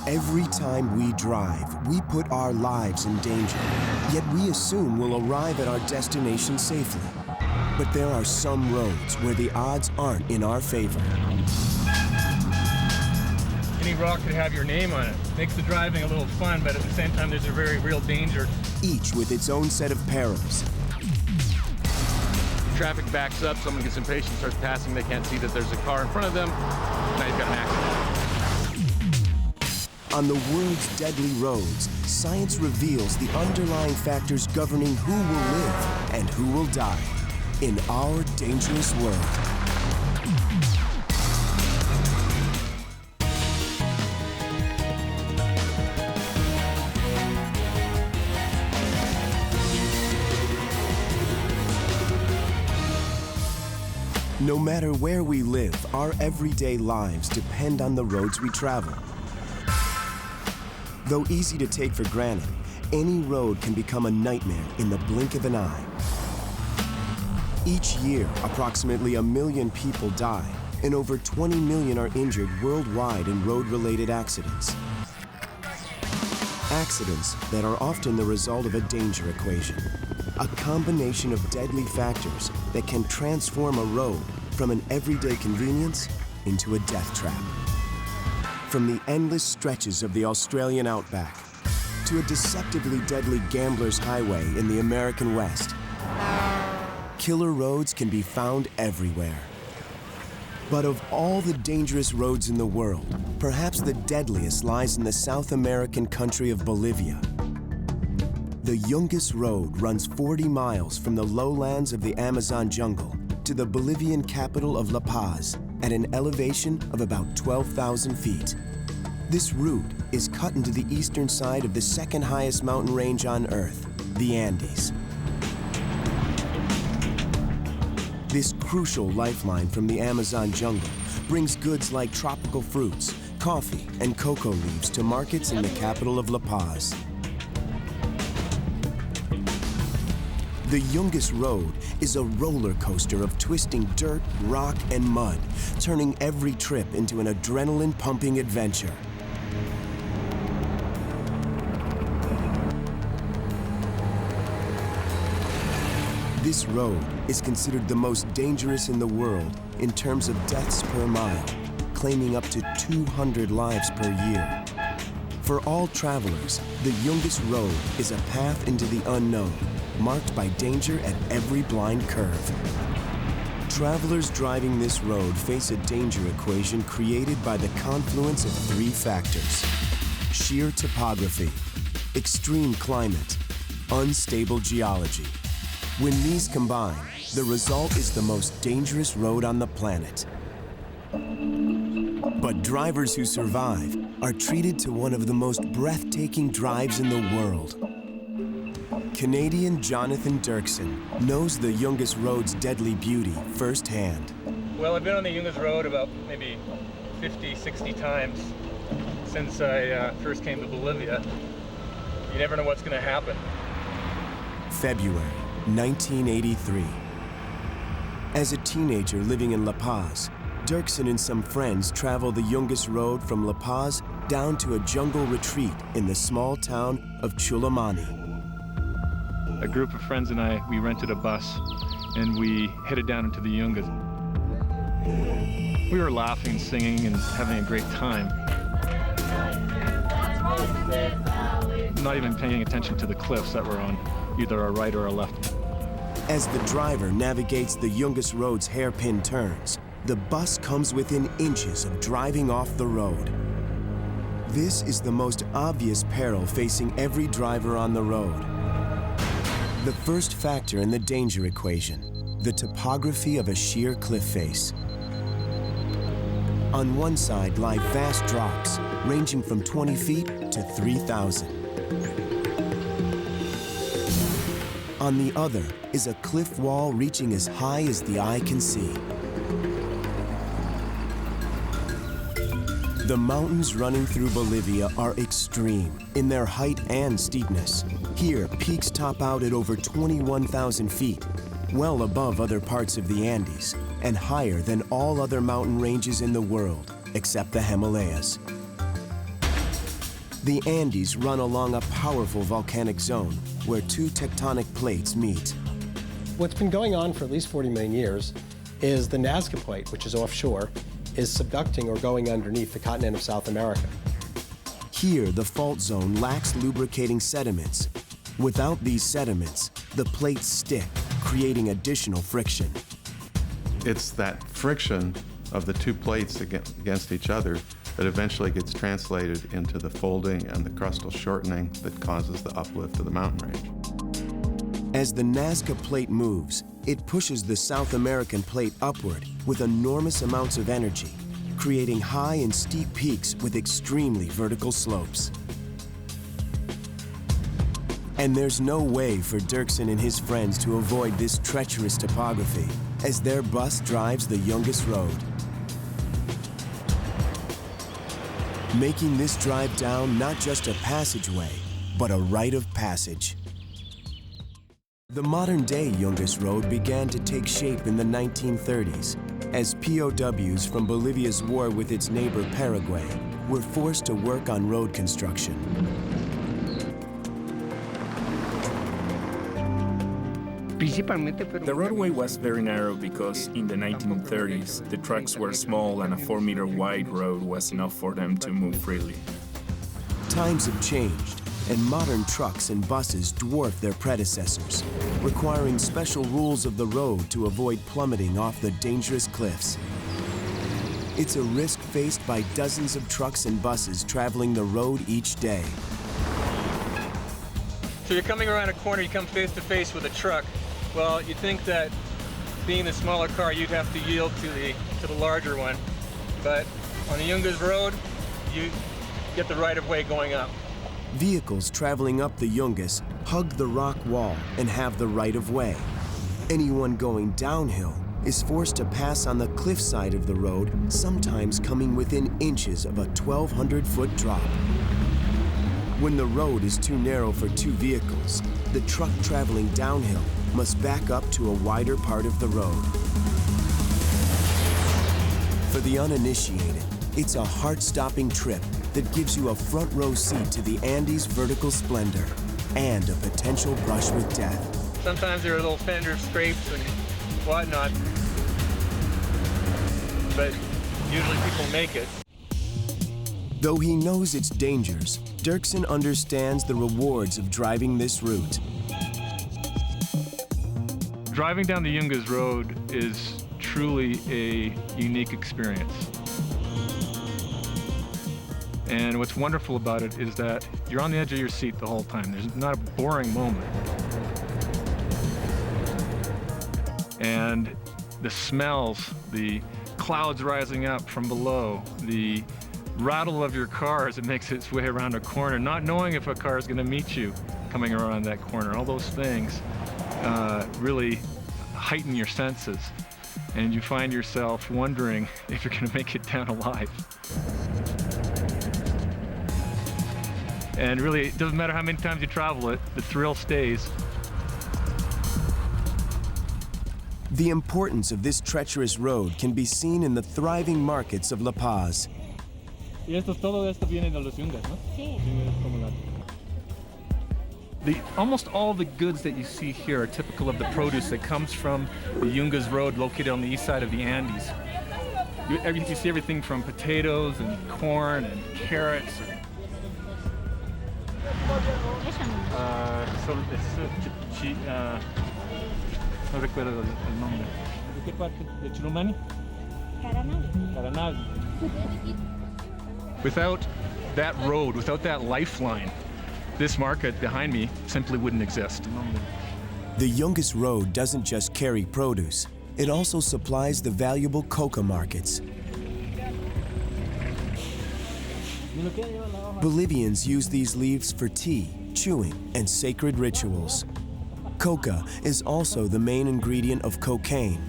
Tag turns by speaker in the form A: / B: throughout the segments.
A: Every time we drive, we put our lives in danger, yet we assume we'll arrive at our destination safely. But there are some roads where the odds aren't in our favor.
B: Any rock could have your name on it. Makes the driving a little fun, but at the same time, there's a very real danger.
A: Each with its own set of perils.
C: Traffic backs up, someone gets impatient, starts passing, they can't see that there's a car in front of them, now you've got an accident.
A: On the world's deadly roads, science reveals the underlying factors governing who will live and who will die in our dangerous world. No matter where we live, our everyday lives depend on the roads we travel. Though easy to take for granted, any road can become a nightmare in the blink of an eye. Each year, approximately 1 million people die, and over 20 million are injured worldwide in road-related accidents. Accidents that are often the result of a danger equation, a combination of deadly factors that can transform a road from an everyday convenience into a death trap. From the endless stretches of the Australian outback to a deceptively deadly gambler's highway in the American West, killer roads can be found everywhere. But of all the dangerous roads in the world, perhaps the deadliest lies in the South American country of Bolivia. The Yungas Road runs 40 miles from the lowlands of the Amazon jungle to the Bolivian capital of La Paz at an elevation of about 12,000 feet. This route is cut into the eastern side of the second highest mountain range on Earth, the Andes. This crucial lifeline from the Amazon jungle brings goods like tropical fruits, coffee, and cocoa leaves to markets in the capital of La Paz. The Yungas Road is a roller coaster of twisting dirt, rock, and mud, turning every trip into an adrenaline-pumping adventure. This road is considered the most dangerous in the world in terms of deaths per mile, claiming up to 200 lives per year. For all travelers, the Yungas Road is a path into the unknown, marked by danger at every blind curve. Travelers driving this road face a danger equation created by the confluence of 3 factors: sheer topography, extreme climate, unstable geology. When these combine, the result is the most dangerous road on the planet. But drivers who survive are treated to one of the most breathtaking drives in the world. Canadian Jonathan Dirksen knows the Yungas Road's deadly beauty firsthand.
B: Well, I've been on the Yungas Road about maybe 50, 60 times since I first came to Bolivia. You never know what's going to happen.
A: February 1983. As a teenager living in La Paz, Dirksen and some friends travel the Yungas Road from La Paz down to a jungle retreat in the small town of Chulamani.
D: A group of friends and I, we rented a bus and we headed down into the Yungas. We were laughing, singing, and having a great time. Not even paying attention to the cliffs that were on either our right or our left.
A: As the driver navigates the Yungas Road's hairpin turns, the bus comes within inches of driving off the road. This is the most obvious peril facing every driver on the road. The first factor in the danger equation, the topography of a sheer cliff face. On one side lie vast drops, ranging from 20 feet to 3,000. On the other is a cliff wall reaching as high as the eye can see. The mountains running through Bolivia are extreme in their height and steepness. Here, peaks top out at over 21,000 feet, well above other parts of the Andes, and higher than all other mountain ranges in the world, except the Himalayas. The Andes run along a powerful volcanic zone where two tectonic plates meet.
E: What's been going on for at least 40 million years is the Nazca Plate, which is offshore, is subducting or going underneath the continent of South America.
A: Here, the fault zone lacks lubricating sediments. Without these sediments, the plates stick, creating additional friction.
F: It's that friction of the two plates against each other that eventually gets translated into the folding and the crustal shortening that causes the uplift of the mountain range.
A: As the Nazca Plate moves, it pushes the South American plate upward with enormous amounts of energy, creating high and steep peaks with extremely vertical slopes. And there's no way for Dirksen and his friends to avoid this treacherous topography as their bus drives the Yungas Road. Making this drive down not just a passageway, but a rite of passage. The modern-day Yungas Road began to take shape in the 1930s as POWs from Bolivia's war with its neighbor Paraguay were forced to work on road construction.
G: The roadway was very narrow because in the 1930s, the trucks were small and a 4-meter wide road was enough for them to move freely.
A: Times have changed, and modern trucks and buses dwarf their predecessors, requiring special rules of the road to avoid plummeting off the dangerous cliffs. It's a risk faced by dozens of trucks and buses traveling the road each day.
B: So you're coming around a corner, you come face to face with a truck. Well, you'd think that being the smaller car, you'd have to yield to the larger one. But on the Yungas Road, you get the right-of-way going up.
A: Vehicles traveling up the Yungas hug the rock wall and have the right-of-way. Anyone going downhill is forced to pass on the cliff side of the road, sometimes coming within inches of a 1,200-foot drop. When the road is too narrow for two vehicles, the truck traveling downhill must back up to a wider part of the road. For the uninitiated, it's a heart-stopping trip that gives you a front-row seat to the Andes' vertical splendor and a potential brush with death.
B: Sometimes there are little fender scrapes and whatnot, but usually people make it.
A: Though he knows its dangers, Dirksen understands the rewards of driving this route.
D: Driving down the Yungas Road is truly a unique experience. And what's wonderful about it is that you're on the edge of your seat the whole time. There's not a boring moment. And the smells, the clouds rising up from below, the rattle of your car as it makes its way around a corner, not knowing if a car is going to meet you coming around that corner. All those things really heighten your senses, and you find yourself wondering if you're going to make it down alive. And really, it doesn't matter how many times you travel it, the thrill stays.
A: The importance of this treacherous road can be seen in the thriving markets of La Paz.
D: Todo esto viene de los Yungas, ¿no? Sí. Almost all the goods that you see here are typical of the produce that comes from the Yungas Road located on the east side of the Andes. You see everything from potatoes and corn and carrots. No recuerdo el nombre. ¿De qué parte? ¿De Chilumani? Caranal. Without that road, without that lifeline, this market behind me simply wouldn't exist.
A: The Yungas Road doesn't just carry produce, it also supplies the valuable coca markets. Bolivians use these leaves for tea, chewing, and sacred rituals. Coca is also the main ingredient of cocaine.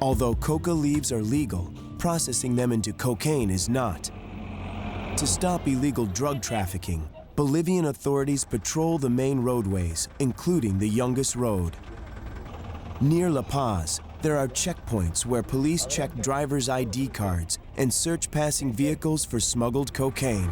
A: Although coca leaves are legal, processing them into cocaine is not. To stop illegal drug trafficking, Bolivian authorities patrol the main roadways, including the Yungas Road. Near La Paz, there are checkpoints where police check drivers' ID cards and search passing vehicles for smuggled cocaine.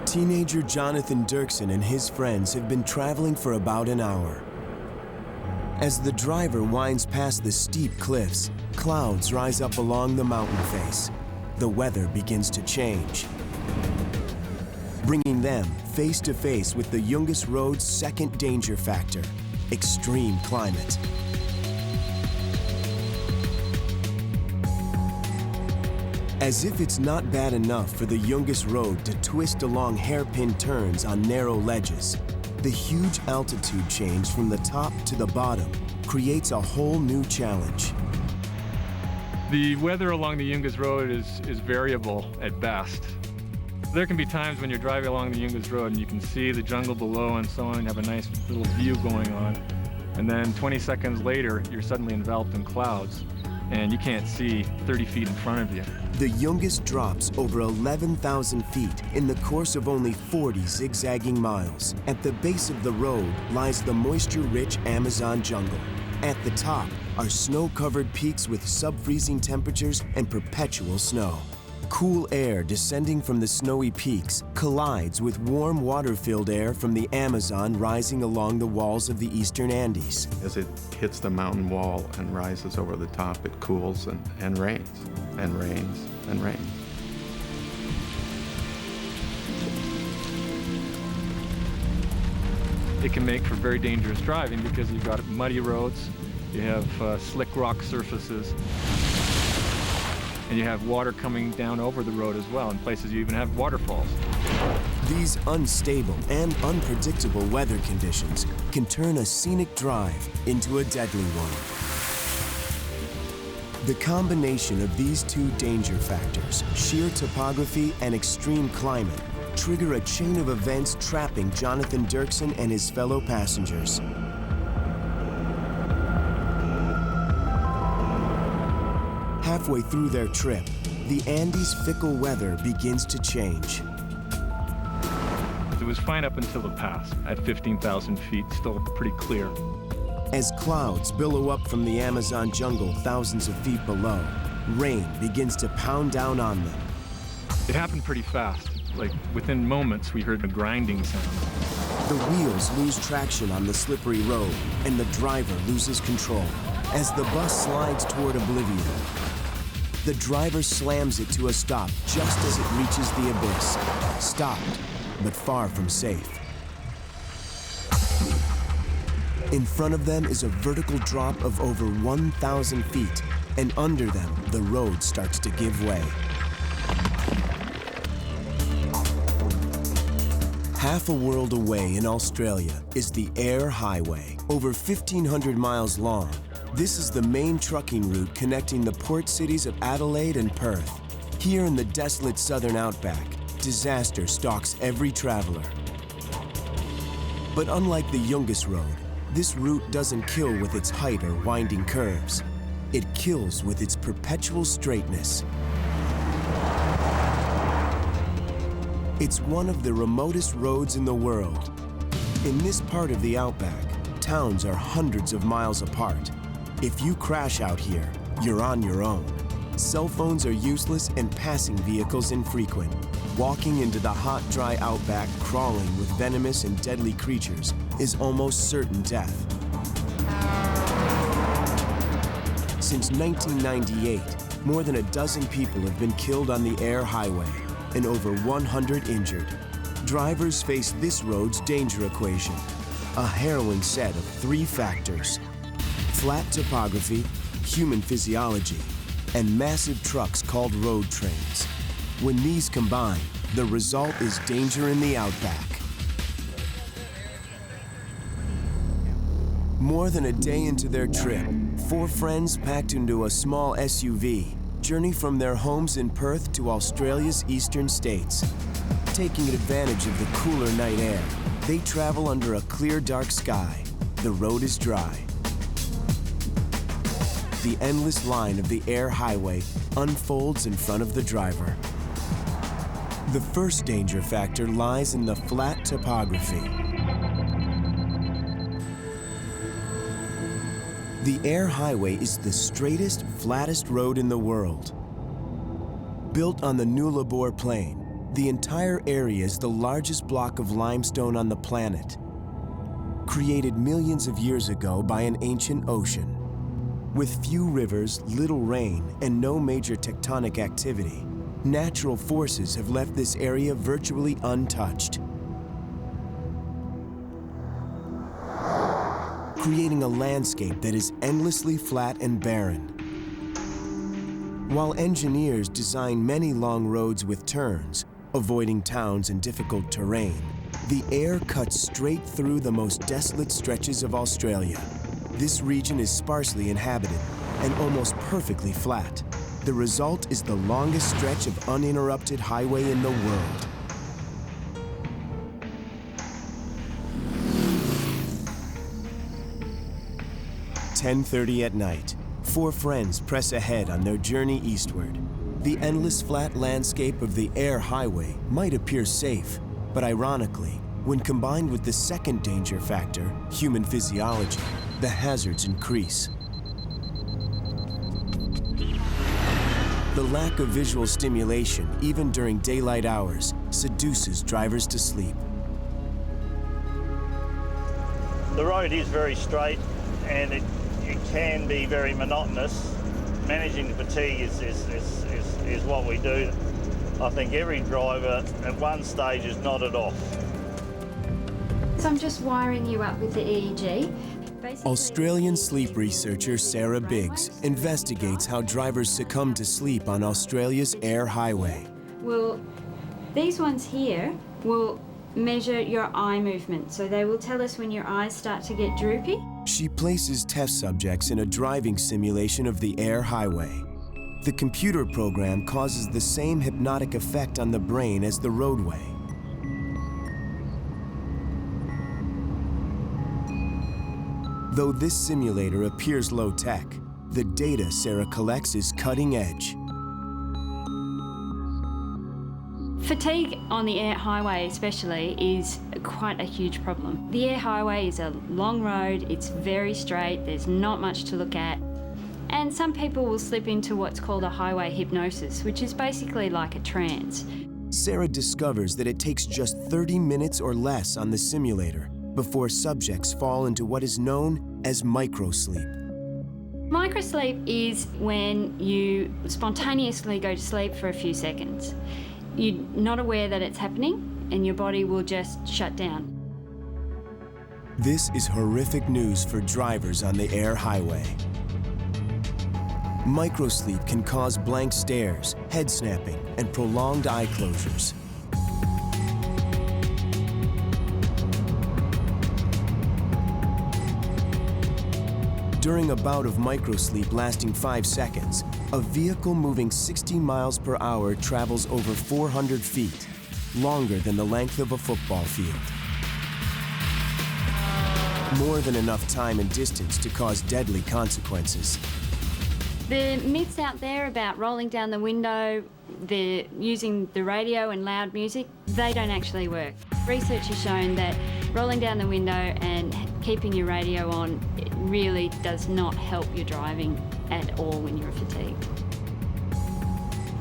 A: Teenager Jonathan Dirksen and his friends have been traveling for about an hour. As the driver winds past the steep cliffs, clouds rise up along the mountain face. The weather begins to change, bringing them face to face with the Yungas Road's second danger factor, extreme climate. As if it's not bad enough for the Yungas Road to twist along hairpin turns on narrow ledges, the huge altitude change from the top to the bottom creates a whole new challenge.
D: The weather along the Yungas Road is variable at best. There can be times when you're driving along the Yungas Road and you can see the jungle below and so on, and have a nice little view going on. And then 20 seconds later, you're suddenly enveloped in clouds and you can't see 30 feet in front of you.
A: The Yungas drops over 11,000 feet in the course of only 40 zigzagging miles. At the base of the road lies the moisture-rich Amazon jungle. At the top are snow-covered peaks with sub-freezing temperatures and perpetual snow. Cool air descending from the snowy peaks collides with warm water-filled air from the Amazon rising along the walls of the eastern Andes.
F: As it hits the mountain wall and rises over the top, it cools and rains, and rains, and rains.
D: It can make for very dangerous driving because you've got muddy roads, you have slick rock surfaces, and you have water coming down over the road as well. In places you even have waterfalls.
A: These unstable and unpredictable weather conditions can turn a scenic drive into a deadly one. The combination of these two danger factors, sheer topography and extreme climate, trigger a chain of events trapping Jonathan Dirksen and his fellow passengers. Halfway through their trip, the Andes' fickle weather begins to change.
D: It was fine up until the pass at 15,000 feet, still pretty clear.
A: As clouds billow up from the Amazon jungle thousands of feet below, rain begins to pound down on them.
D: It happened pretty fast. Like within moments, we heard a grinding sound.
A: The wheels lose traction on the slippery road, and the driver loses control. As the bus slides toward oblivion, the driver slams it to a stop just as it reaches the abyss. Stopped, but far from safe. In front of them is a vertical drop of over 1,000 feet, and under them, the road starts to give way. Half a world away in Australia is the Eyre Highway, over 1,500 miles long. This is the main trucking route connecting the port cities of Adelaide and Perth. Here in the desolate southern outback, disaster stalks every traveler. But unlike the Yungas Road, this route doesn't kill with its height or winding curves. It kills with its perpetual straightness. It's one of the remotest roads in the world. In this part of the outback, towns are hundreds of miles apart. If you crash out here, you're on your own. Cell phones are useless and passing vehicles infrequent. Walking into the hot, dry outback, crawling with venomous and deadly creatures, is almost certain death. Since 1998, more than a dozen people have been killed on the Eyre Highway, and over 100 injured. Drivers face this road's danger equation, a harrowing set of 3 factors: flat topography, human physiology, and massive trucks called road trains. When these combine, the result is danger in the outback. More than a day into their trip, 4 friends packed into a small SUV journey from their homes in Perth to Australia's eastern states. Taking advantage of the cooler night air, they travel under a clear, dark sky. The road is dry. The endless line of the Eyre Highway unfolds in front of the driver. The first danger factor lies in the flat topography. The Air Highway is the straightest, flattest road in the world. Built on the Nullarbor Plain, the entire area is the largest block of limestone on the planet, created millions of years ago by an ancient ocean. With few rivers, little rain, and no major tectonic activity, natural forces have left this area virtually untouched, creating a landscape that is endlessly flat and barren. While engineers design many long roads with turns, avoiding towns and difficult terrain, the air cuts straight through the most desolate stretches of Australia. This region is sparsely inhabited and almost perfectly flat. The result is the longest stretch of uninterrupted highway in the world. "10:30 at night, four friends press ahead on their journey eastward. The endless flat landscape of the Air Highway might appear safe, but ironically, when combined with the second danger factor, human physiology, the hazards increase. The lack of visual stimulation, even during daylight hours, seduces drivers to sleep.
H: The road is very straight and it can be very monotonous. Managing the fatigue is what we do. I think every driver at one stage is nodded off.
I: So I'm just wiring you up with the EEG. Basically,
A: Australian sleep researcher Sarah Biggs investigates how drivers succumb to sleep on Australia's Air Highway.
I: Well, these ones here will measure your eye movement, so they will tell us when your eyes start to get droopy.
A: She places test subjects in a driving simulation of the Air Highway. The computer program causes the same hypnotic effect on the brain as the roadway. Though this simulator appears low-tech, the data Sarah collects is cutting edge.
I: Fatigue on the Air Highway especially is quite a huge problem. The Air Highway is a long road, it's very straight, there's not much to look at. And some people will slip into what's called a highway hypnosis, which is basically like a trance.
A: Sarah discovers that it takes just 30 minutes or less on the simulator before subjects fall into what is known as microsleep.
I: Microsleep is when you spontaneously go to sleep for a few seconds. You're not aware that it's happening and your body will just shut down.
A: This is horrific news for drivers on the Air Highway. Microsleep can cause blank stares, head snapping, and prolonged eye closures. During a bout of microsleep lasting 5 seconds, a vehicle moving 60 miles per hour travels over 400 feet, longer than the length of a football field. More than enough time and distance to cause deadly consequences.
I: The myths out there about rolling down the window, using the radio and loud music, they don't actually work. Research has shown that rolling down the window and keeping your radio on really does not help your driving at all when you're fatigued.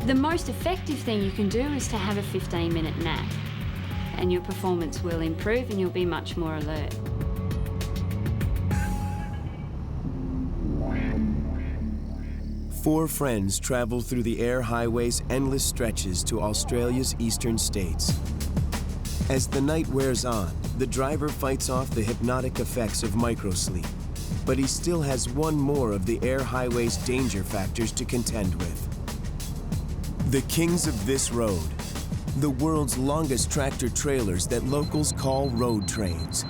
I: The most effective thing you can do is to have a 15-minute nap, and your performance will improve and you'll be much more alert.
A: Four friends travel through the Air Highway's endless stretches to Australia's eastern states. As the night wears on, the driver fights off the hypnotic effects of microsleep, but he still has one more of the Air Highway's danger factors to contend with. The kings of this road, the world's longest tractor trailers that locals call road trains.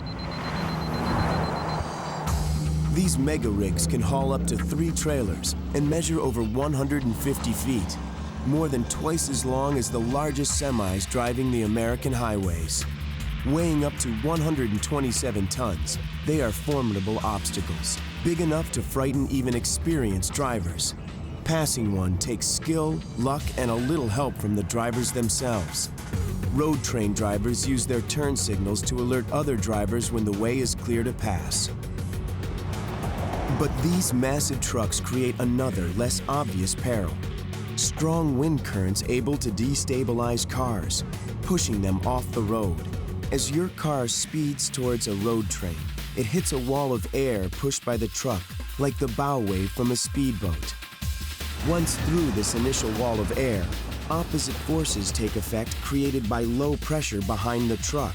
A: These mega rigs can haul up to 3 trailers and measure over 150 feet, more than twice as long as the largest semis driving the American highways. Weighing up to 127 tons, they are formidable obstacles, big enough to frighten even experienced drivers. Passing one takes skill, luck, and a little help from the drivers themselves. Road train drivers use their turn signals to alert other drivers when the way is clear to pass. But these massive trucks create another, less obvious peril. Strong wind currents able to destabilize cars, pushing them off the road. As your car speeds towards a road train, it hits a wall of air pushed by the truck, like the bow wave from a speedboat. Once through this initial wall of air, opposite forces take effect created by low pressure behind the truck.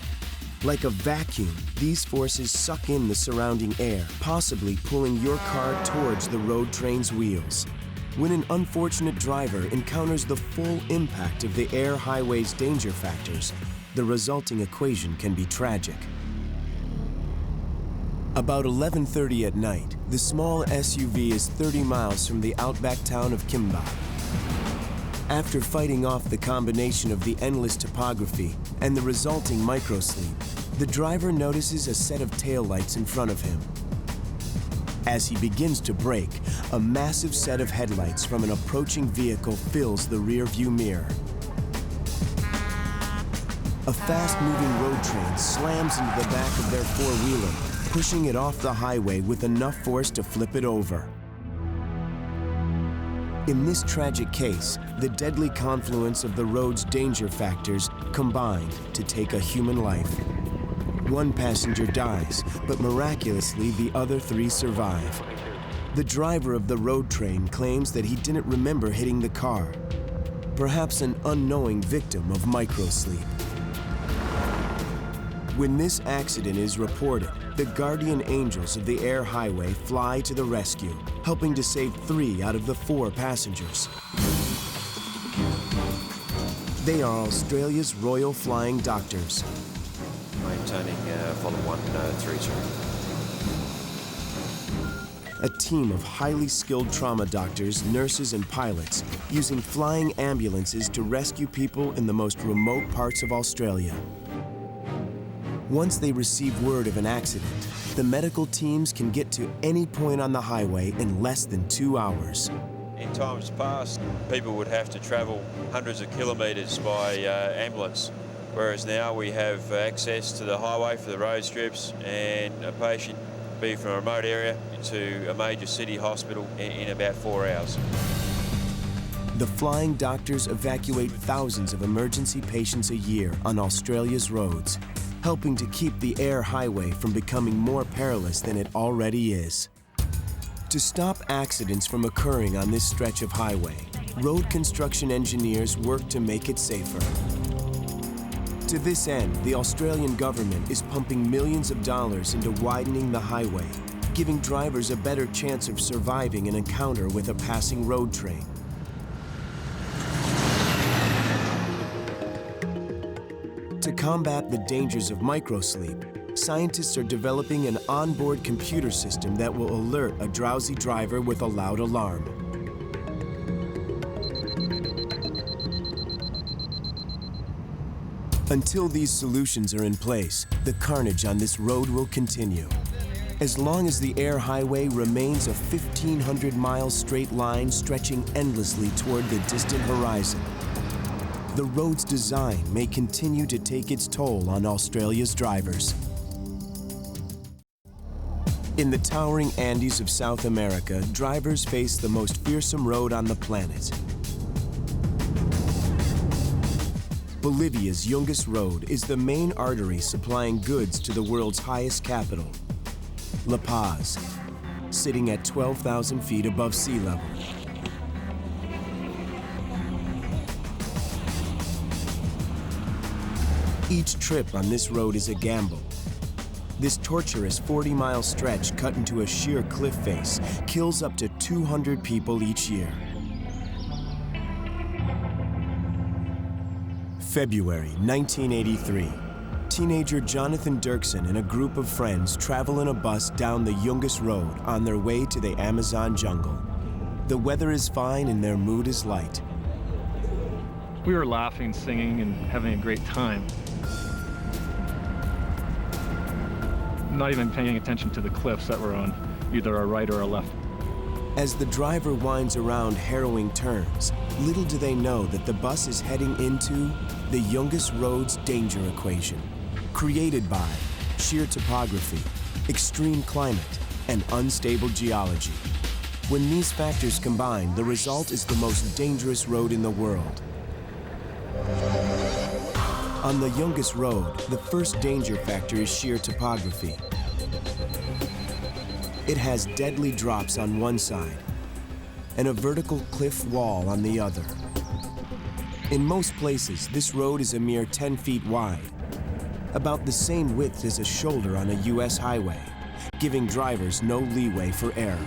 A: Like a vacuum, these forces suck in the surrounding air, possibly pulling your car towards the road train's wheels. When an unfortunate driver encounters the full impact of the air highway's danger factors, the resulting equation can be tragic. About 11:30 at night, the small SUV is 30 miles from the outback town of Kimba. After fighting off the combination of the endless topography and the resulting microsleep, the driver notices a set of taillights in front of him. As he begins to brake, a massive set of headlights from an approaching vehicle fills the rear-view mirror. A fast-moving road train slams into the back of their four-wheeler, pushing it off the highway with enough force to flip it over. In this tragic case, the deadly confluence of the road's danger factors combined to take a human life. One passenger dies, but miraculously the other three survive. The driver of the road train claims that he didn't remember hitting the car, perhaps an unknowing victim of microsleep. When this accident is reported, the guardian angels of the air highway fly to the rescue, helping to save 3 out of the 4 passengers. They are Australia's Royal Flying Doctors.
J: Maintaining follow 133.
A: A team of highly skilled trauma doctors, nurses, and pilots using flying ambulances to rescue people in the most remote parts of Australia. Once they receive word of an accident, the medical teams can get to any point on the highway in less than 2 hours.
J: In times past, people would have to travel hundreds of kilometres by ambulance, whereas now we have access to the highway for the road strips, and a patient can be from a remote area to a major city hospital in about 4 hours.
A: The flying doctors evacuate thousands of emergency patients a year on Australia's roads, helping to keep the air highway from becoming more perilous than it already is. To stop accidents from occurring on this stretch of highway, road construction engineers work to make it safer. To this end, the Australian government is pumping millions of dollars into widening the highway, giving drivers a better chance of surviving an encounter with a passing road train. To combat the dangers of microsleep, scientists are developing an onboard computer system that will alert a drowsy driver with a loud alarm. Until these solutions are in place, the carnage on this road will continue. As long as the air highway remains a 1,500-mile straight line stretching endlessly toward the distant horizon, the road's design may continue to take its toll on Australia's drivers. In the towering Andes of South America, drivers face the most fearsome road on the planet. Bolivia's Yungas Road is the main artery supplying goods to the world's highest capital, La Paz, sitting at 12,000 feet above sea level. Each trip on this road is a gamble. This torturous 40-mile stretch cut into a sheer cliff face kills up to 200 people each year. February 1983. Teenager Jonathan Dirksen and a group of friends travel in a bus down the Yungas Road on their way to the Amazon jungle. The weather is fine and their mood is light.
D: We were laughing, singing, and having a great time. Not even paying attention to the cliffs that were on either our right or our left.
A: As the driver winds around harrowing turns, little do they know that the bus is heading into the Youngest Roads danger equation, created by sheer topography, extreme climate, and unstable geology. When these factors combine, the result is the most dangerous road in the world. On the Youngest Road, the first danger factor is sheer topography. It has deadly drops on one side and a vertical cliff wall on the other. In most places, this road is a mere 10 feet wide, about the same width as a shoulder on a US highway, giving drivers no leeway for error.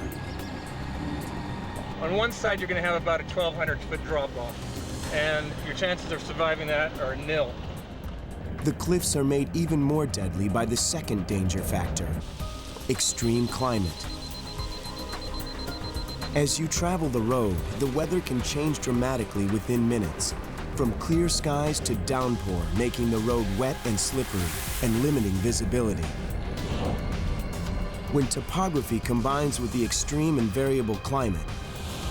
B: On one side, you're going to have about a 1,200-foot drop-off, and your chances of surviving that are nil.
A: The cliffs are made even more deadly by the second danger factor, extreme climate. As you travel the road, the weather can change dramatically within minutes, from clear skies to downpour, making the road wet and slippery and limiting visibility. When topography combines with the extreme and variable climate,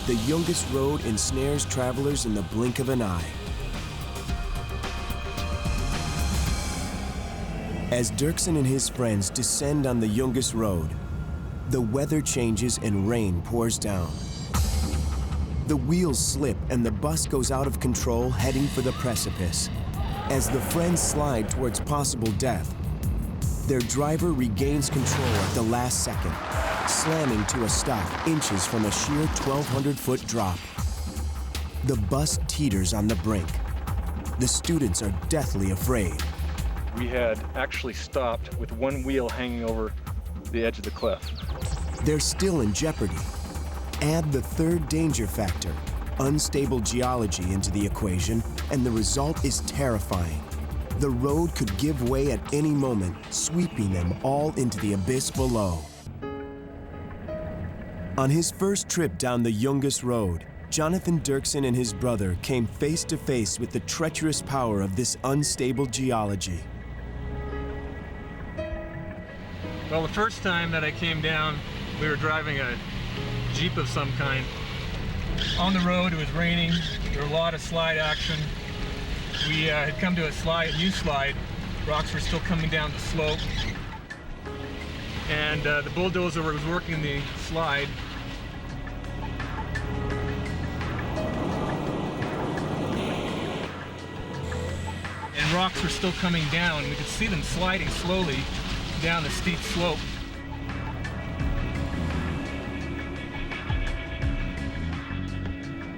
A: the Youngest Road ensnares travelers in the blink of an eye. As Dirksen and his friends descend on the Youngest Road, the weather changes and rain pours down. The wheels slip and the bus goes out of control, heading for the precipice. As the friends slide towards possible death, their driver regains control at the last second, slamming to a stop inches from a sheer 1,200-foot drop. The bus teeters on the brink. The students are deathly afraid.
D: We had actually stopped with one wheel hanging over the edge of the cliff.
A: They're still in jeopardy. Add the third danger factor, unstable geology, into the equation, and the result is terrifying. The road could give way at any moment, sweeping them all into the abyss below. On his first trip down the Youngest Road, Jonathan Dirksen and his brother came face to face with the treacherous power of this unstable geology.
B: Well, the first time that I came down, we were driving a Jeep of some kind. On the road, it was raining. There was a lot of slide action. We had come to a new slide. Rocks were still coming down the slope. And the bulldozer was working the slide. And rocks were still coming down. We could see them sliding slowly down the steep slope.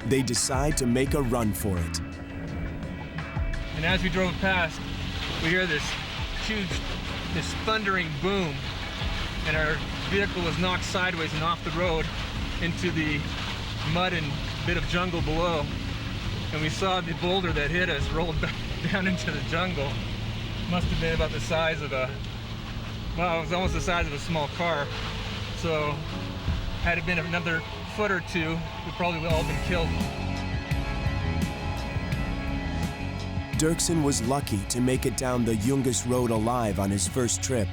A: They decide to make a run for it.
B: And as we drove past, we hear this thundering boom, and our vehicle was knocked sideways and off the road into the mud and bit of jungle below. And we saw the boulder that hit us rolled back down into the jungle. Must have been about the size of it was almost the size of a small car. So had it been another foot or two, we'd probably all been killed.
A: Dirksen was lucky to make it down the Youngest Road alive on his first trip,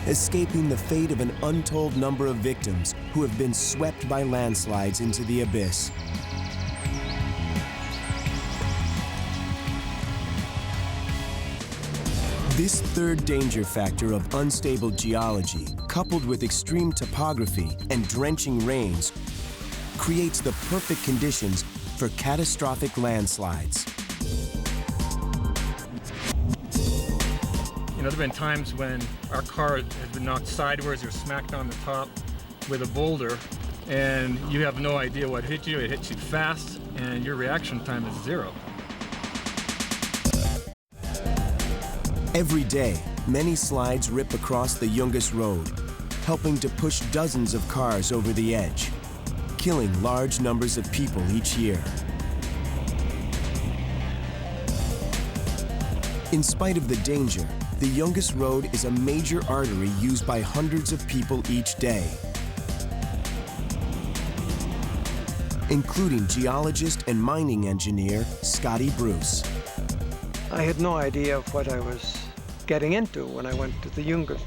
A: escaping the fate of an untold number of victims who have been swept by landslides into the abyss. This third danger factor of unstable geology, coupled with extreme topography and drenching rains, creates the perfect conditions for catastrophic landslides.
B: You know, there have been times when our car has been knocked sideways or smacked on the top with a boulder, and you have no idea what hit you. It hits you fast, and your reaction time is zero.
A: Every day, many slides rip across the Youngest Road, helping to push dozens of cars over the edge, killing large numbers of people each year. In spite of the danger, the Youngest Road is a major artery used by hundreds of people each day, including geologist and mining engineer Scotty Bruce.
K: I had no idea of what I was getting into when I went to the Youngest.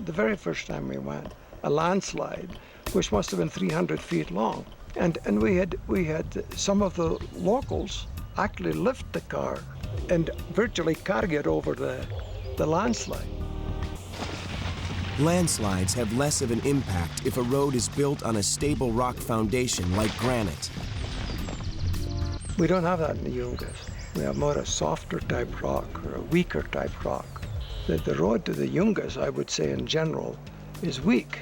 K: The very first time we went, a landslide, which must have been 300 feet long. And we had some of the locals actually lift the car and virtually carry it over the landslide.
A: Landslides have less of an impact if a road is built on a stable rock foundation like granite.
K: We don't have that in the Yungas. We have more a softer type rock or a weaker type rock. The road to the Yungas, I would say in general, is weak.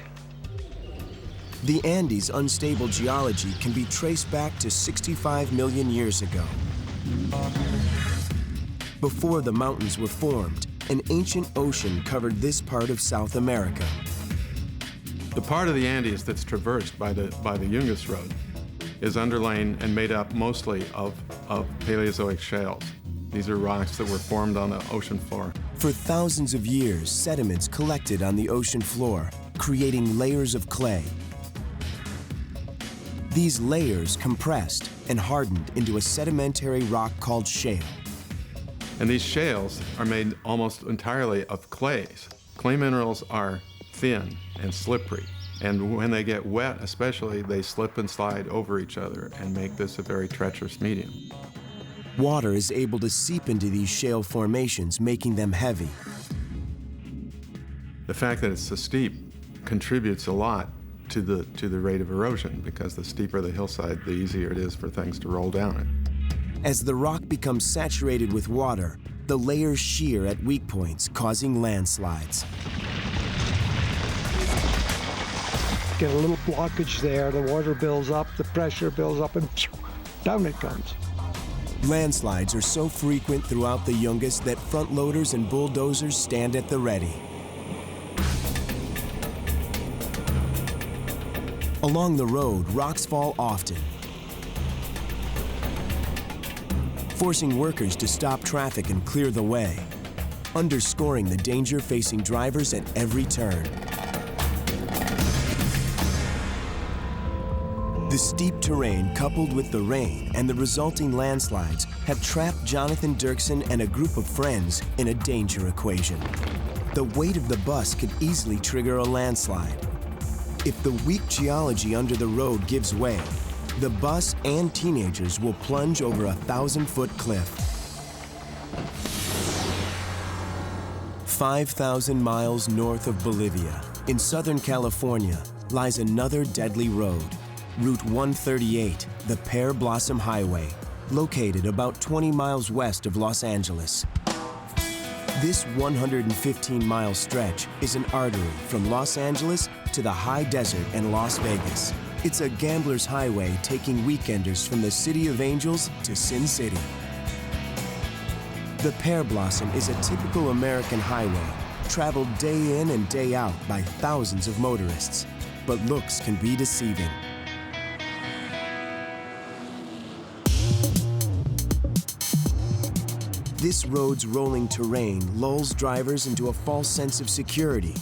A: The Andes' unstable geology can be traced back to 65 million years ago. Before the mountains were formed, an ancient ocean covered this part of South America.
F: The part of the Andes that's traversed by the Yungas Road is underlain and made up mostly of Paleozoic shales. These are rocks that were formed on the ocean floor.
A: For thousands of years, sediments collected on the ocean floor, creating layers of clay. These layers compressed and hardened into a sedimentary rock called shale.
F: And these shales are made almost entirely of clays. Clay minerals are thin and slippery, and when they get wet especially, they slip and slide over each other and make this a very treacherous medium.
A: Water is able to seep into these shale formations, making them heavy.
F: The fact that it's so steep contributes a lot to the rate of erosion, because the steeper the hillside, the easier it is for things to roll down it.
A: As the rock becomes saturated with water, the layers shear at weak points, causing landslides.
K: Get a little blockage there, the water builds up, the pressure builds up, and down it comes.
A: Landslides are so frequent throughout the Yungas that front loaders and bulldozers stand at the ready. Along the road, rocks fall often, forcing workers to stop traffic and clear the way, underscoring the danger facing drivers at every turn. The steep terrain, coupled with the rain and the resulting landslides, have trapped Jonathan Dirksen and a group of friends in a danger equation. The weight of the bus could easily trigger a landslide. If the weak geology under the road gives way, the bus and teenagers will plunge over a 1,000-foot cliff. 5,000 miles north of Bolivia, in Southern California, lies another deadly road, Route 138, the Pear Blossom Highway, located about 20 miles west of Los Angeles. This 115-mile stretch is an artery from Los Angeles to the high desert and Las Vegas. It's a gambler's highway taking weekenders from the City of Angels to Sin City. The Pear Blossom is a typical American highway, traveled day in and day out by thousands of motorists. But looks can be deceiving. This road's rolling terrain lulls drivers into a false sense of security.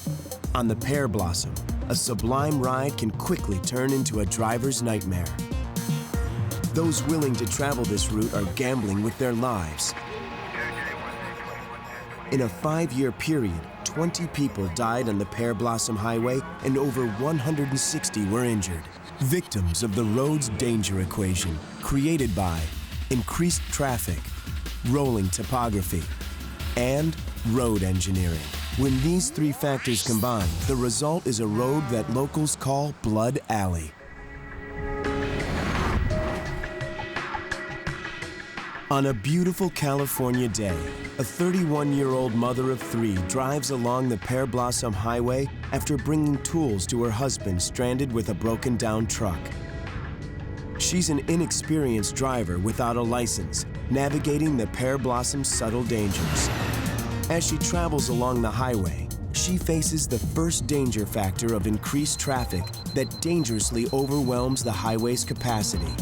A: On the Pear Blossom, a sublime ride can quickly turn into a driver's nightmare. Those willing to travel this route are gambling with their lives. In a 5-year period, 20 people died on the Pear Blossom Highway and over 160 were injured. Victims of the road's danger equation, created by increased traffic, rolling topography, and road engineering. When these three factors combine, the result is a road that locals call Blood Alley. On a beautiful California day, a 31-year-old mother of 3 drives along the Pear Blossom Highway after bringing tools to her husband stranded with a broken-down truck. She's an inexperienced driver without a license, navigating the Pear Blossom's subtle dangers. As she travels along the highway, she faces the first danger factor of increased traffic that dangerously overwhelms the highway's capacity.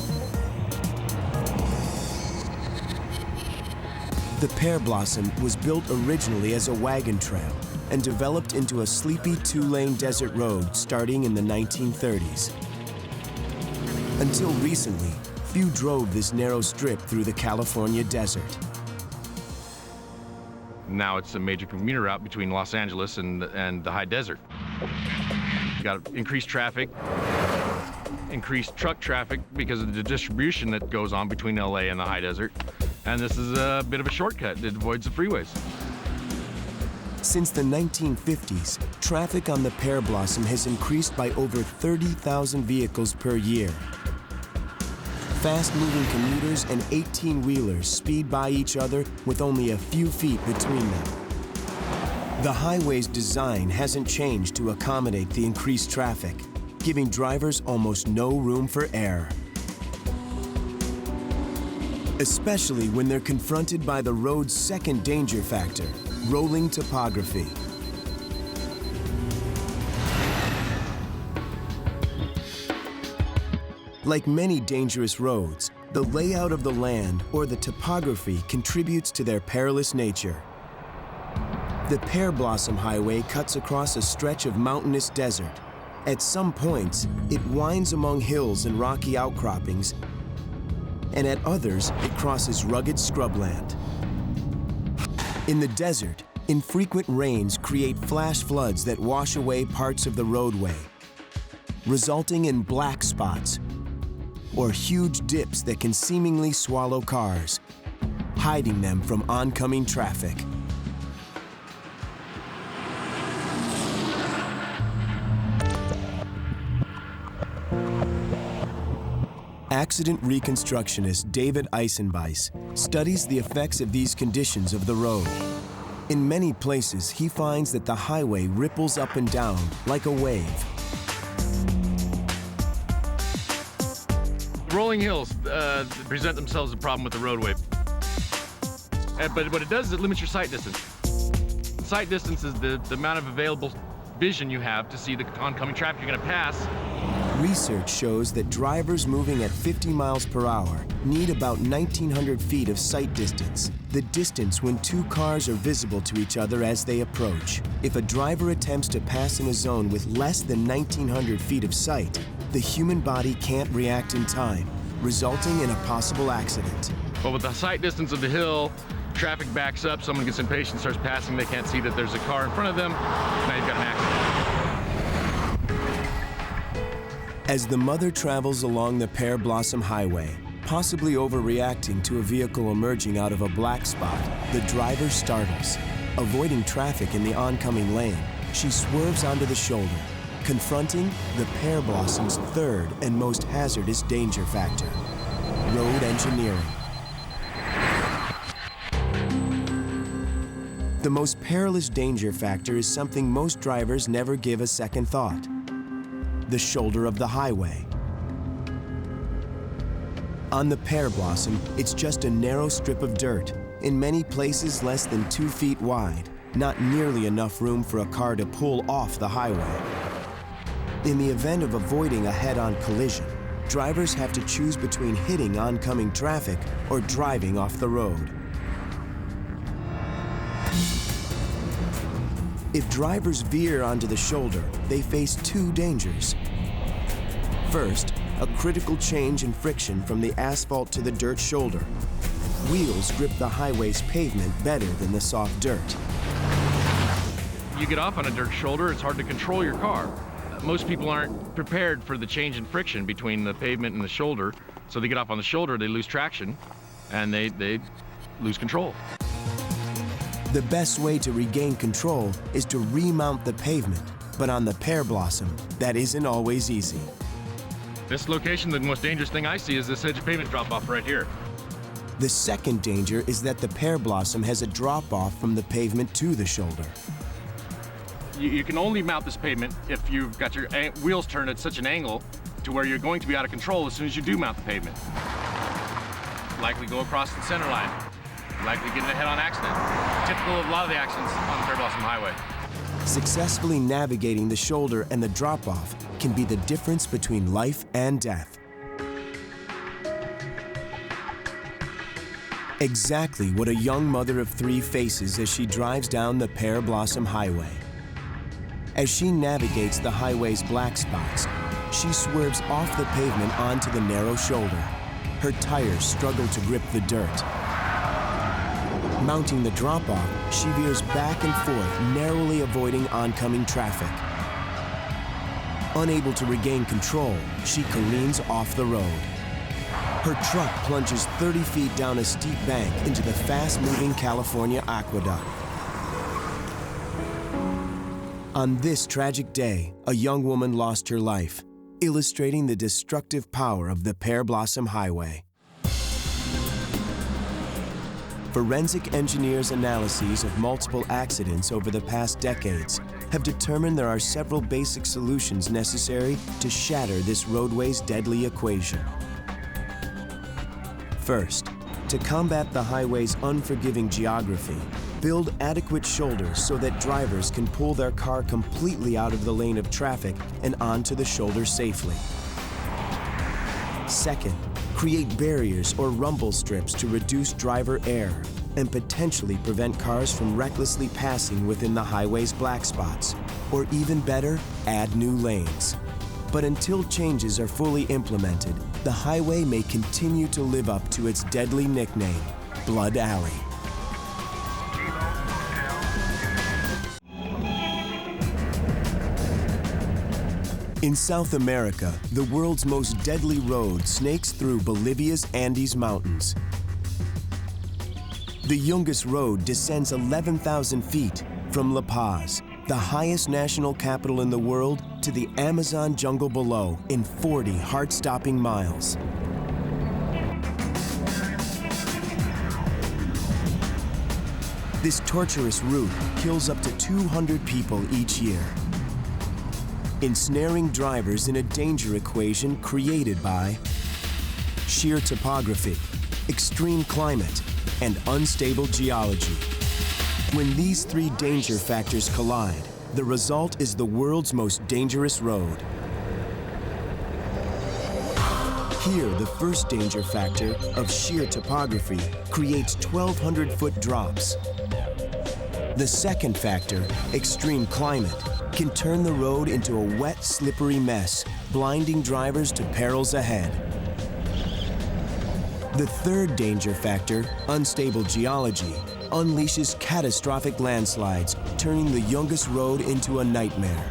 A: The Pear Blossom was built originally as a wagon trail and developed into a sleepy 2-lane desert road starting in the 1930s. Until recently, few drove this narrow strip through the California desert.
C: Now it's a major commuter route between Los Angeles and the high desert. got increased traffic, increased truck traffic because of the distribution that goes on between LA and the high desert. And this is a bit of a shortcut that avoids the freeways.
A: Since the 1950s, traffic on the Pear Blossom has increased by over 30,000 vehicles per year. Fast-moving commuters and 18-wheelers speed by each other with only a few feet between them. The highway's design hasn't changed to accommodate the increased traffic, giving drivers almost no room for error. Especially when they're confronted by the road's second danger factor, rolling topography. Like many dangerous roads, the layout of the land or the topography contributes to their perilous nature. The Pear Blossom Highway cuts across a stretch of mountainous desert. At some points, it winds among hills and rocky outcroppings, and at others, it crosses rugged scrubland. In the desert, infrequent rains create flash floods that wash away parts of the roadway, resulting in black spots or huge dips that can seemingly swallow cars, hiding them from oncoming traffic. Accident reconstructionist David Eisenbeis studies the effects of these conditions of the road. In many places, he finds that the highway ripples up and down like a wave.
C: Rolling hills present themselves as a problem with the roadway. But what it does is it limits your sight distance. Sight distance is the amount of available vision you have to see the oncoming traffic you're going to pass.
A: Research shows that drivers moving at 50 miles per hour need about 1,900 feet of sight distance, the distance when two cars are visible to each other as they approach. If a driver attempts to pass in a zone with less than 1,900 feet of sight, the human body can't react in time, resulting in a possible accident.
C: But with the sight distance of the hill, traffic backs up, someone gets impatient, starts passing, they can't see that there's a car in front of them, now you've got an accident.
A: As the mother travels along the Pear Blossom Highway, possibly overreacting to a vehicle emerging out of a black spot, the driver startles. Avoiding traffic in the oncoming lane, she swerves onto the shoulder, confronting the Pear Blossom's third and most hazardous danger factor, road engineering. The most perilous danger factor is something most drivers never give a second thought: the shoulder of the highway. On the Pear Blossom, it's just a narrow strip of dirt, in many places less than 2 feet wide, not nearly enough room for a car to pull off the highway. In the event of avoiding a head-on collision, drivers have to choose between hitting oncoming traffic or driving off the road. If drivers veer onto the shoulder, they face two dangers. First, a critical change in friction from the asphalt to the dirt shoulder. Wheels grip the highway's pavement better than the soft dirt.
C: You get off on a dirt shoulder, it's hard to control your car. Most people aren't prepared for the change in friction between the pavement and the shoulder, so they get off on the shoulder, they lose traction, and they lose control.
A: The best way to regain control is to remount the pavement, but on the Pear Blossom, that isn't always easy.
C: This location, the most dangerous thing I see is this edge of pavement drop-off right here.
A: The second danger is that the Pear Blossom has a drop-off from the pavement to the shoulder.
C: You can only mount this pavement if you've got your wheels turned at such an angle to where you're going to be out of control as soon as you do mount the pavement. Likely go across the center line. Likely get in a head-on accident. Typical of a lot of the accidents on the Pear Blossom Highway.
A: Successfully navigating the shoulder and the drop-off can be the difference between life and death. Exactly what a young mother of three faces as she drives down the Pear Blossom Highway. As she navigates the highway's black spots, she swerves off the pavement onto the narrow shoulder. Her tires struggle to grip the dirt. Mounting the drop-off, she veers back and forth, narrowly avoiding oncoming traffic. Unable to regain control, she careens off the road. Her truck plunges 30 feet down a steep bank into the fast-moving California aqueduct. On this tragic day, a young woman lost her life, illustrating the destructive power of the Pear Blossom Highway. Forensic engineers' analyses of multiple accidents over the past decades have determined there are several basic solutions necessary to shatter this roadway's deadly equation. First, to combat the highway's unforgiving geography, build adequate shoulders so that drivers can pull their car completely out of the lane of traffic and onto the shoulder safely. Second, create barriers or rumble strips to reduce driver error and potentially prevent cars from recklessly passing within the highway's black spots, or even better, add new lanes. But until changes are fully implemented, the highway may continue to live up to its deadly nickname, Blood Alley. In South America, the world's most deadly road snakes through Bolivia's Andes Mountains. The Yungas Road descends 11,000 feet from La Paz, the highest national capital in the world, to the Amazon jungle below in 40 heart-stopping miles. This torturous route kills up to 200 people each year, ensnaring drivers in a danger equation created by sheer topography, extreme climate, and unstable geology. When these three danger factors collide, the result is the world's most dangerous road. Here, the first danger factor of sheer topography creates 1,200-foot drops. The second factor, extreme climate, can turn the road into a wet, slippery mess, blinding drivers to perils ahead. The third danger factor, unstable geology, unleashes catastrophic landslides, turning the Yungas Road into a nightmare,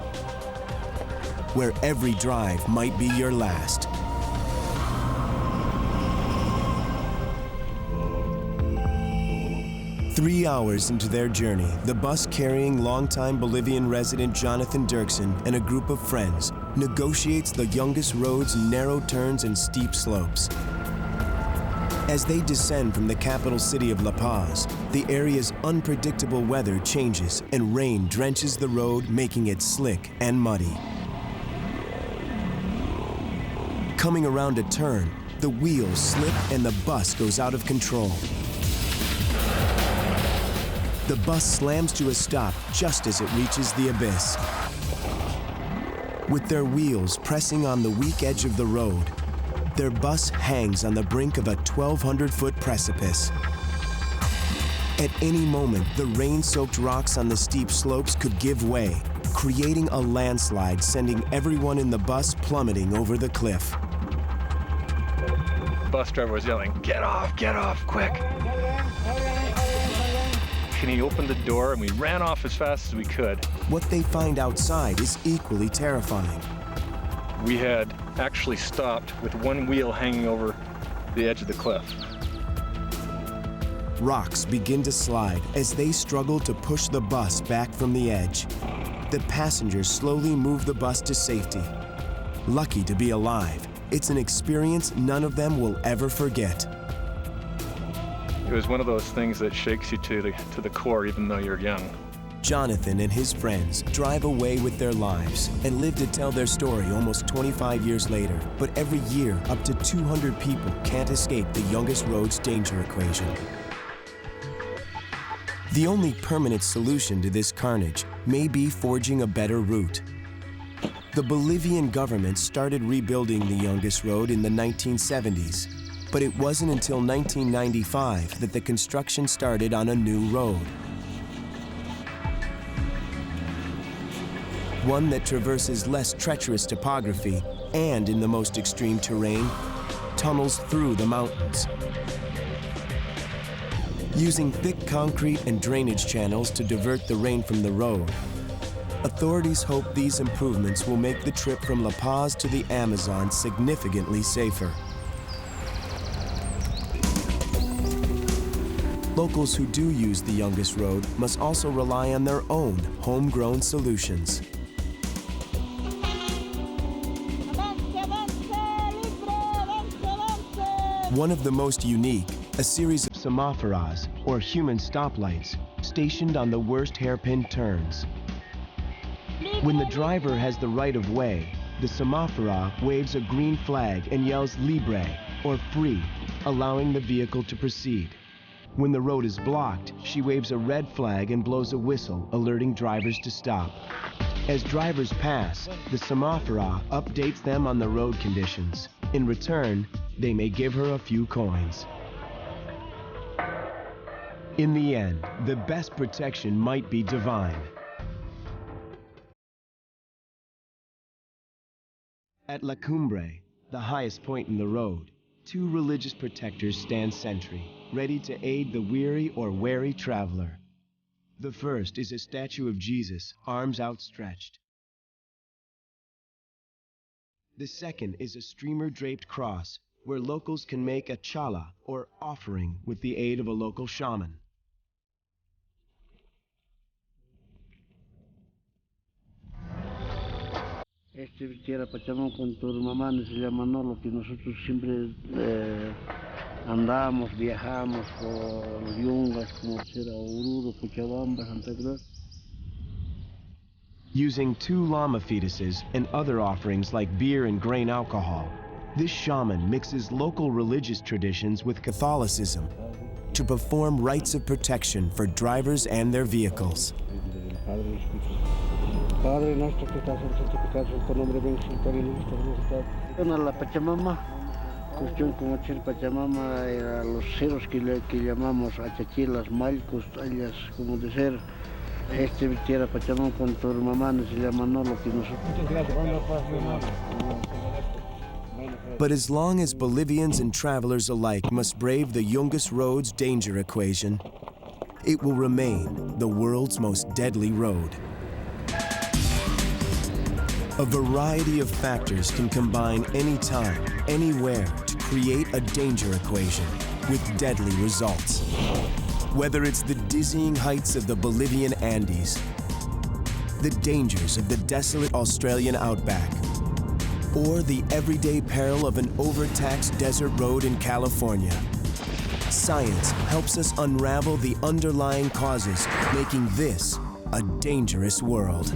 A: where every drive might be your last. Three hours into their journey, the bus carrying longtime Bolivian resident Jonathan Dirksen and a group of friends negotiates the Yungas Road's narrow turns and steep slopes. As they descend from the capital city of La Paz, the area's unpredictable weather changes and rain drenches the road, making it slick and muddy. Coming around a turn, the wheels slip and the bus goes out of control. The bus slams to a stop just as it reaches the abyss. With their wheels pressing on the weak edge of the road, their bus hangs on the brink of a 1,200-foot precipice. At any moment, the rain-soaked rocks on the steep slopes could give way, creating a landslide, sending everyone in the bus plummeting over the cliff.
D: The bus driver was yelling, get off, quick!" And he opened the door and we ran off as fast as we could.
A: What they find outside is equally terrifying.
D: We had actually stopped with one wheel hanging over the edge of the cliff.
A: Rocks begin to slide as they struggle to push the bus back from the edge. The passengers slowly move the bus to safety. Lucky to be alive, it's an experience none of them will ever forget.
D: It was one of those things that shakes you to the core, even though you're young.
A: Jonathan and his friends drive away with their lives and live to tell their story almost 25 years later. But every year, up to 200 people can't escape the Yungas Road's danger equation. The only permanent solution to this carnage may be forging a better route. The Bolivian government started rebuilding the Yungas Road in the 1970s, but it wasn't until 1995 that the construction started on a new road. One that traverses less treacherous topography and, in the most extreme terrain, tunnels through the mountains. Using thick concrete and drainage channels to divert the rain from the road, authorities hope these improvements will make the trip from La Paz to the Amazon significantly safer. Locals who do use the Yungas Road must also rely on their own homegrown solutions. One of the most unique, a series of semaphoras, or human stoplights, stationed on the worst hairpin turns. When the driver has the right of way, the semaphora waves a green flag and yells libre, or free, allowing the vehicle to proceed. When the road is blocked, she waves a red flag and blows a whistle, alerting drivers to stop. As drivers pass, the semaphora updates them on the road conditions. In return, they may give her a few coins. In the end, the best protection might be divine. At La Cumbre, the highest point in the road, two religious protectors stand sentry, ready to aid the weary or wary traveler. The first is a statue of Jesus, arms outstretched. The second is a streamer-draped cross, where locals can make a chala, or offering, with the aid of a local shaman.
L: Tierra Pachamama con tu mamá se llama Nolo, que nosotros siempre andamos, viajamos por Yungas, como será Oruro, Cochabamba, Santa Cruz.
A: Using 2 llama fetuses and other offerings like beer and grain alcohol, this shaman mixes local religious traditions with Catholicism to perform rites of protection for drivers and their vehicles.
L: Padre nuestro que estás en santificado sea tu nombre, venga a tu reino, en la Pachamama, cuestión como el Pachamama, a los ceros que llamamos achachilas, malcos, ellas como de ser, tierra Pachamama con tu mamá se llama Nolo, que nosotros.
A: But as long as Bolivians and travelers alike must brave the Yungas Road's danger equation, it will remain the world's most deadly road. A variety of factors can combine anytime, anywhere to create a danger equation with deadly results. Whether it's the dizzying heights of the Bolivian Andes, the dangers of the desolate Australian outback, or the everyday peril of an overtaxed desert road in California, science helps us unravel the underlying causes making this a dangerous world.